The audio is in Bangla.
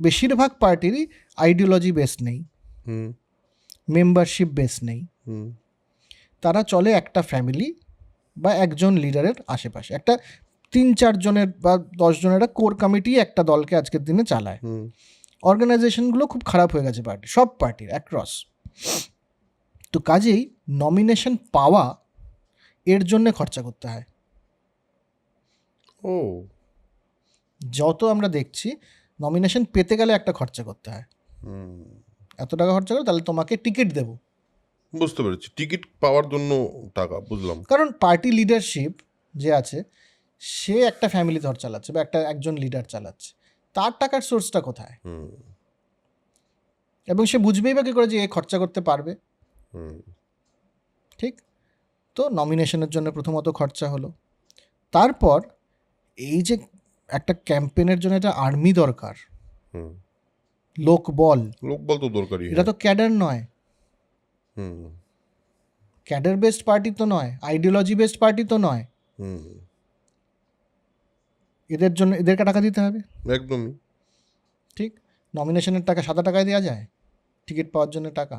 বেশিরভাগ পার্টিরই আইডিওলজি বেস নেই, মেম্বারশিপ বেস নেই, তারা চলে একটা ফ্যামিলি বা একজন লিডারের আশেপাশে, একটা 3-4 জনের বা 10 জনের একটা কোর কমিটি একটা দলকে আজকের দিনে চালায়। অর্গানাইজেশনগুলো খুব খারাপ হয়ে গেছে পার্টি, সব পার্টির অ্যাক্রস। তো কাজেই নমিনেশন পাওয়া এর জন্য খরচা করতে হয়। ও, যত আমরা দেখছি নমিনেশন পেতে গেলে একটা খরচা করতে হয়, এত টাকা খরচা করে তাহলে তোমাকে টিকিট দেবো। বুঝতে পেরেছি, টিকিট পাওয়ার জন্য টাকা, বুঝলাম। কারণ পার্টি লিডারশিপ যে আছে সে একটা ফ্যামিলি ধর চালাচ্ছে বা একজন লিডার চালাচ্ছে, তার টাকার সোর্সটা কোথায়? এবং সে বুঝবেই বা কী করে যে এ খরচা করতে পারবে? ঠিক। তো নমিনেশনের জন্য প্রথমত খরচা হলো, তারপর এই যে একটা ক্যাম্পেনের জন্য একটা আর্মি দরকার, লোকবল তো দরকারি। এটা তো ক্যাডার নয়, ক্যাডার বেসড পার্টি তো নয়, আইডিওলজি বেসড পার্টি তো নয়। এদের জন্য এদেরকে টাকা দিতে হবে। একদমই ঠিক। নমিনেশনের টাকা সাদা টাকায় দেওয়া যায়, টিকিট পাওয়ার জন্য টাকা।